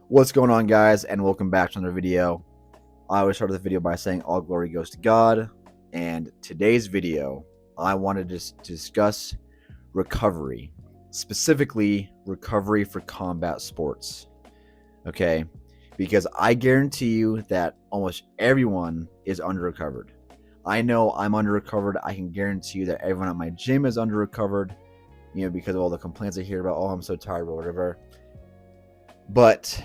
What's going on, guys, and welcome back to another video. I always start the video by saying all glory goes to God, and today's video I wanted to discuss recovery, specifically recovery for combat sports. Okay, because I guarantee you that almost everyone is under recovered. I know I'm under recovered. I can guarantee you that everyone at my gym is under recovered, because of all the complaints I hear about, oh, I'm so tired or whatever. But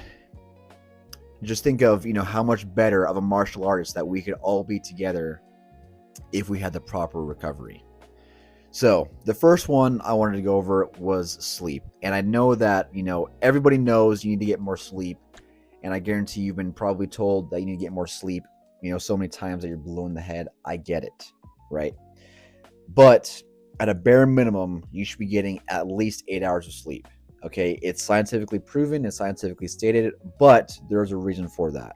just think of, how much better of a martial artist that we could all be together if we had the proper recovery. So the first one I wanted to go over was sleep. And I know that, everybody knows you need to get more sleep. And I guarantee you've been probably told that you need to get more sleep, so many times that you're blue in the head. I get it, right? But at a bare minimum, you should be getting at least 8 hours of sleep. Okay, it's scientifically proven, it's scientifically stated, but there's a reason for that.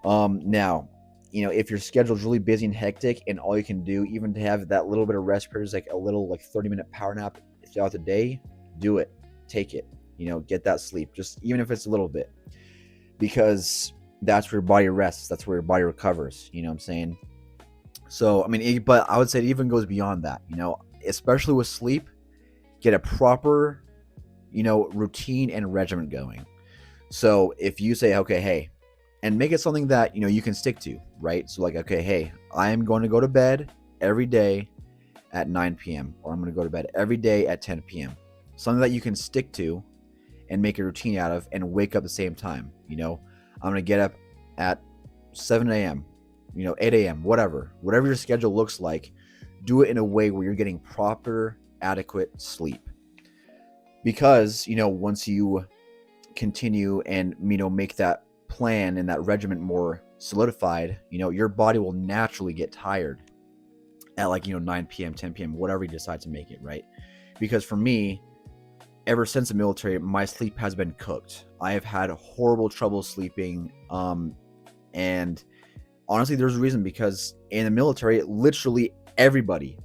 Now, if your schedule's really busy and hectic and all you can do, even to have that little bit of rest period is like a little 30-minute power nap throughout the day, do it. Take it. Get that sleep, just even if it's a little bit. Because that's where your body rests, that's where your body recovers, you know what I'm saying? So, but I would say it even goes beyond that, especially with sleep, get a proper routine and regimen going. So if you say, okay, hey, and make it something that, you can stick to, right? So okay, hey, I am going to go to bed every day at 9 p.m. or I'm going to go to bed every day at 10 p.m. Something that you can stick to and make a routine out of and wake up at the same time. I'm going to get up at 7 a.m., 8 a.m., whatever your schedule looks like, do it in a way where you're getting proper, adequate sleep. Because, once you continue and, make that plan and that regiment more solidified, your body will naturally get tired at 9 p.m., 10 p.m., whatever you decide to make it, right? Because for me, ever since the military, my sleep has been cooked. I have had horrible trouble sleeping. And honestly, there's a reason, because in the military, literally everybody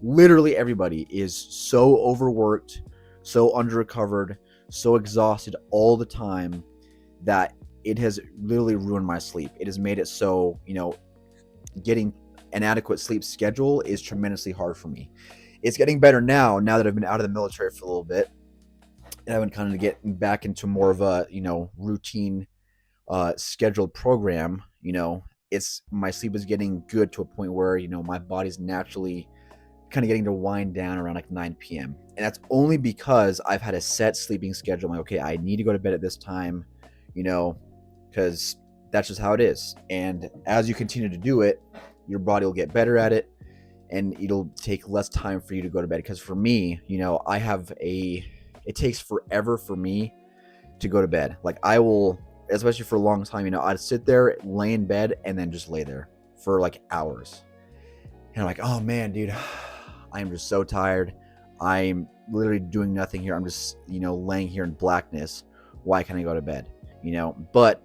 is so overworked, so under-recovered, so exhausted all the time that it has literally ruined my sleep. It has made it so, getting an adequate sleep schedule is tremendously hard for me. It's getting better now that I've been out of the military for a little bit, and I've been kind of getting back into more of a, routine, scheduled program. My sleep is getting good to a point where, my body's naturally kind of getting to wind down around 9 p.m. And that's only because I've had a set sleeping schedule. I'm like, okay, I need to go to bed at this time, because that's just how it is. And as you continue to do it, your body will get better at it, and it'll take less time for you to go to bed. Because for me, it takes forever for me to go to bed. I will, especially for a long time, I'd sit there, lay in bed, and then just lay there for hours. And I'm like, oh man, dude, I am just so tired. I'm literally doing nothing here. I'm just, laying here in blackness. Why can't I go to bed? But,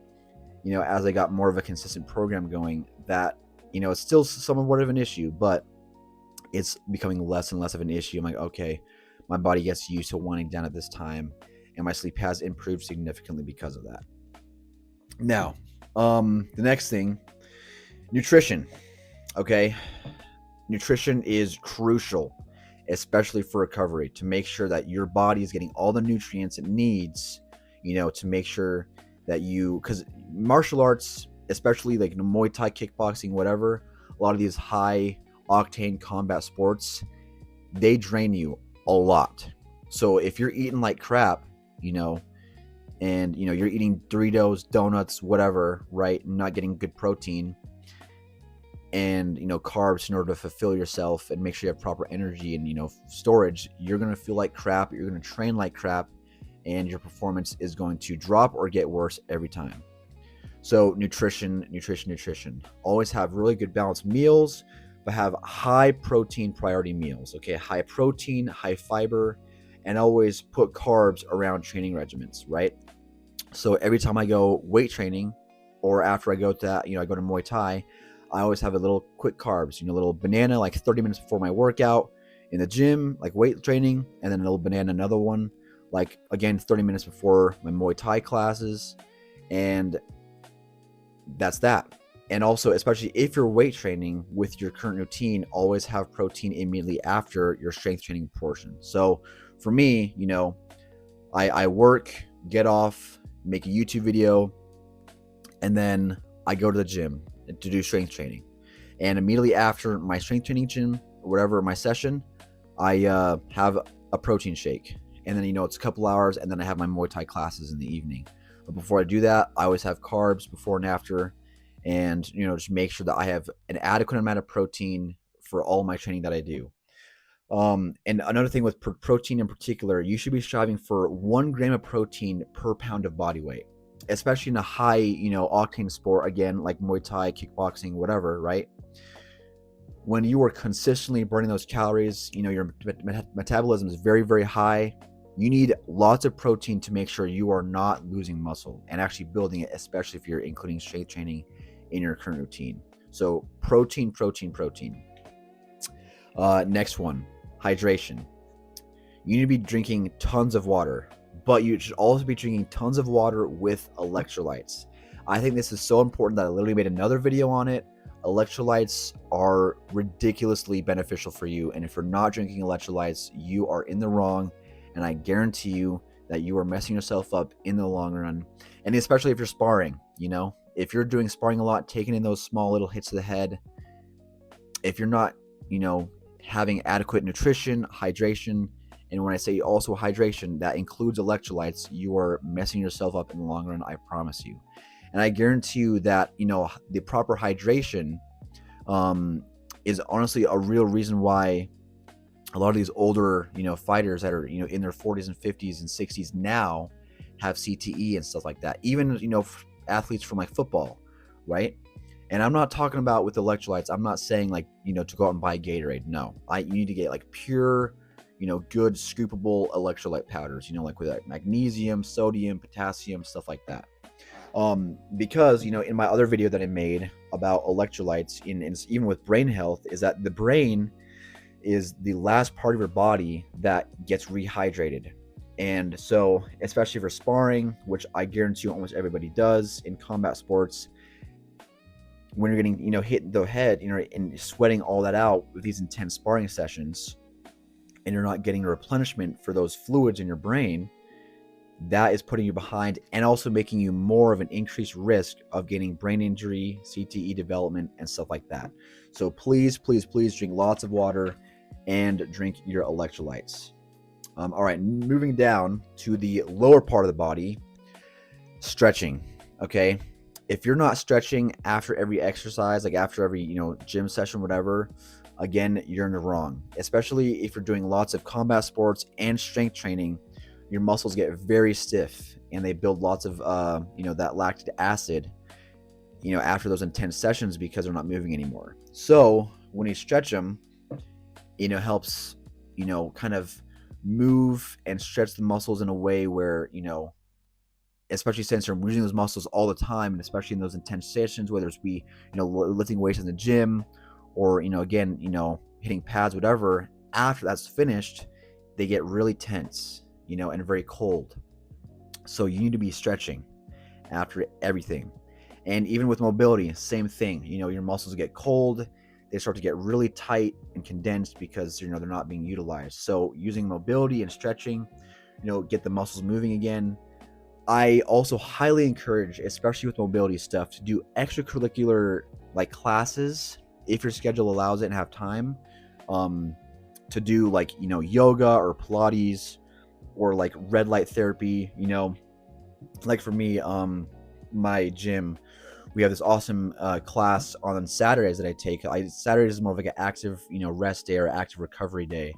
as I got more of a consistent program going, that, it's still somewhat of an issue, but it's becoming less and less of an issue. I'm like, okay, my body gets used to winding down at this time, and my sleep has improved significantly because of that. Now, the next thing, nutrition. Okay. Nutrition is crucial, especially for recovery, to make sure that your body is getting all the nutrients it needs, to make sure that because martial arts, especially Muay Thai, kickboxing, whatever, a lot of these high octane combat sports, they drain you a lot. So if you're eating like crap, and you're eating Doritos, donuts, whatever, right, and not getting good protein and carbs in order to fulfill yourself and make sure you have proper energy and storage, you're going to feel like crap, you're going to train like crap, and your performance is going to drop or get worse every time. So nutrition. Always have really good balanced meals, but have high protein priority meals. Okay, high protein, high fiber, and always put carbs around training regimens, right? So every time I go weight training, or after I go to I go to Muay Thai, I always have a little quick carbs, a little banana 30 minutes before my workout in the gym, weight training, and then a little banana, another one, again, 30 minutes before my Muay Thai classes. And that's that. And also, especially if you're weight training with your current routine, always have protein immediately after your strength training portion. So for me, I work, get off, make a YouTube video, and then I go to the gym to do strength training. And immediately after my strength training gym, or whatever my session, I have a protein shake. And then, it's a couple hours, and then I have my Muay Thai classes in the evening. But before I do that, I always have carbs before and after, and, just make sure that I have an adequate amount of protein for all my training that I do. And another thing with protein in particular, you should be striving for 1 gram of protein per pound of body weight, especially in a high, octane sport, again, like Muay Thai, kickboxing, whatever, right? When you are consistently burning those calories, your metabolism is very, very high. You need lots of protein to make sure you are not losing muscle and actually building it, especially if you're including strength training in your current routine. So protein. Next one, hydration. You need to be drinking tons of water, but you should also be drinking tons of water with electrolytes. I think this is so important that I literally made another video on it. Electrolytes are ridiculously beneficial for you, and if you're not drinking electrolytes, you are in the wrong, and I guarantee you that you are messing yourself up in the long run. And especially if you're sparring, if you're doing sparring a lot, taking in those small little hits to the head, if you're not, having adequate nutrition, hydration, and when I say also hydration, that includes electrolytes, you are messing yourself up in the long run, I promise you. And I guarantee you that, the proper hydration is honestly a real reason why a lot of these older, fighters that are, in their 40s and 50s and 60s now have CTE and stuff like that. Even, athletes from like football, right? And I'm not talking about with electrolytes. I'm not saying like, to go out and buy Gatorade. No, you need to get like pure, good scoopable electrolyte powders, like with like magnesium, sodium, potassium, stuff like that. Because, in my other video that I made about electrolytes even with brain health, is that the brain is the last part of your body that gets rehydrated. And so, especially for sparring, which I guarantee you almost everybody does in combat sports, when you're getting, hit the head, and sweating all that out with these intense sparring sessions, and you're not getting a replenishment for those fluids in your brain, that is putting you behind and also making you more of an increased risk of getting brain injury, CTE development, and stuff like that. So please drink lots of water and drink your electrolytes. All right, moving down to the lower part of the body, stretching. Okay, if you're not stretching after every exercise, like after every, gym session, whatever, again, you're in the wrong. Especially if you're doing lots of combat sports and strength training, your muscles get very stiff and they build lots of, that lactic acid, after those intense sessions because they're not moving anymore. So when you stretch them, helps, kind of move and stretch the muscles in a way where, especially since you're using those muscles all the time, and especially in those intense sessions, whether it's be, lifting weights in the gym or, again, hitting pads, whatever, after that's finished, they get really tense, and very cold. So you need to be stretching after everything. And even with mobility, same thing, your muscles get cold, they start to get really tight and condensed because, they're not being utilized. So using mobility and stretching, get the muscles moving again. I also highly encourage, especially with mobility stuff, to do extracurricular like classes if your schedule allows it and have time, to do like, yoga or Pilates or like red light therapy. Like for me, my gym, we have this awesome class on Saturdays that I take. Saturdays is more of like an active, rest day or active recovery day,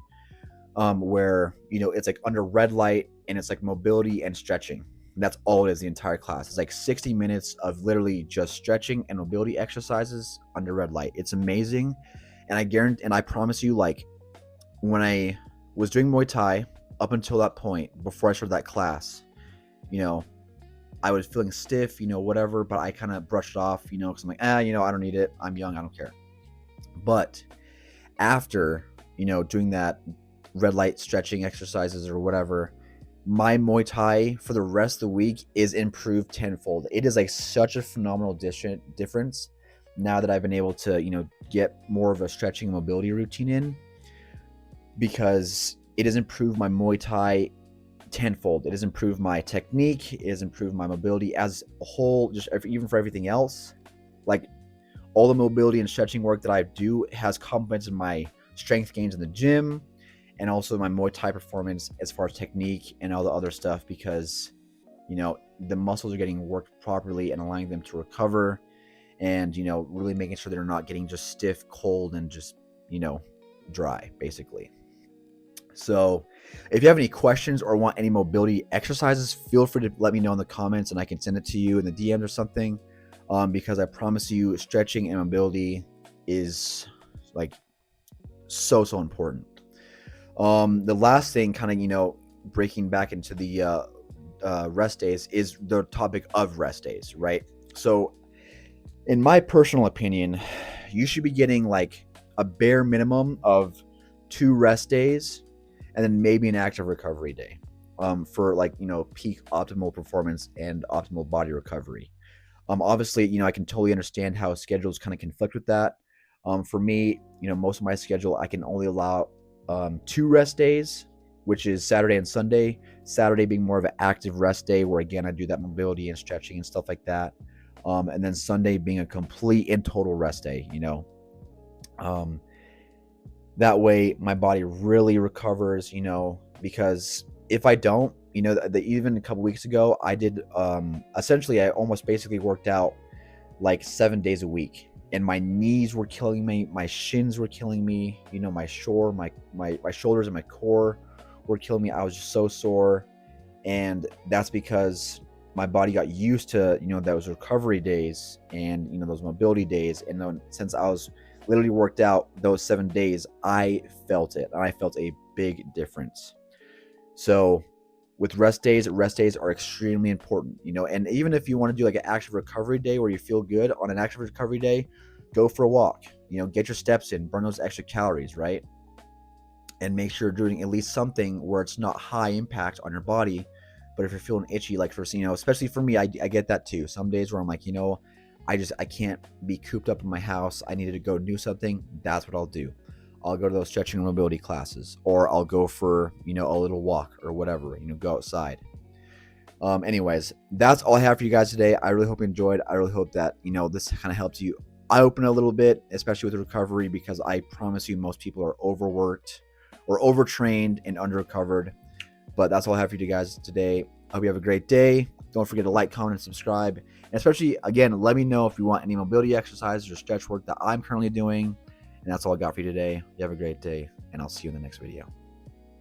where, it's like under red light and it's like mobility and stretching. And that's all it is, the entire class. It's like 60 minutes of literally just stretching and mobility exercises under red light. It's amazing. And I guarantee, and I promise you, like when I was doing Muay Thai up until that point, before I started that class, I was feeling stiff, whatever, but I kind of brushed it off, because I'm like, I don't need it. I'm young. I don't care. But after, doing that red light stretching exercises or whatever, my Muay Thai for the rest of the week is improved tenfold. It is like such a phenomenal difference now that I've been able to, get more of a stretching and mobility routine in, because it has improved my Muay Thai tenfold. It has improved my technique. It has improved my mobility as a whole, just even for everything else. Like, all the mobility and stretching work that I do has complemented my strength gains in the gym, and also my Muay Thai performance as far as technique and all the other stuff, because the muscles are getting worked properly and allowing them to recover, and really making sure they're not getting just stiff, cold, and just dry, basically. So if you have any questions or want any mobility exercises, feel free to let me know in the comments, and I can send it to you in the DMs or something, because I promise you, stretching and mobility is like so important. The last thing, kind of breaking back into the rest days, is the topic of rest days, right? So in my personal opinion, you should be getting like a bare minimum of 2 rest days and then maybe an active recovery day, for like peak optimal performance and optimal body recovery. Obviously, I can totally understand how schedules kind of conflict with that. For me, most of my schedule, I can only allow 2 rest days, which is Saturday and Sunday. Saturday being more of an active rest day, where again I do that mobility and stretching and stuff like that. And then Sunday being a complete and total rest day. That way my body really recovers. Because if I don't, even a couple weeks ago, I did essentially, I almost basically worked out like 7 days a week, and my knees were killing me, my shins were killing me, my shoulders and my core were killing me. I was just so sore, and that's because my body got used to those recovery days and those mobility days, and then since I was literally worked out those 7 days, I felt it, and I felt a big difference. So with rest days are extremely important, and even if you want to do like an active recovery day where you feel good on an active recovery day, go for a walk, get your steps in, burn those extra calories, right? And make sure you're doing at least something where it's not high impact on your body. But if you're feeling itchy, like for, especially for me, I get that too. Some days where I'm like, I can't be cooped up in my house. I needed to go do something. That's what I'll do. I'll go to those stretching and mobility classes, or I'll go for, a little walk or whatever, go outside. Anyways, that's all I have for you guys today. I really hope you enjoyed. I really hope that, this kind of helps you eye open a little bit, especially with the recovery, because I promise you, most people are overworked or overtrained and under-recovered. But that's all I have for you guys today. I hope you have a great day. Don't forget to like, comment, and subscribe. And especially, again, let me know if you want any mobility exercises or stretch work that I'm currently doing. And that's all I got for you today. You have a great day, and I'll see you in the next video.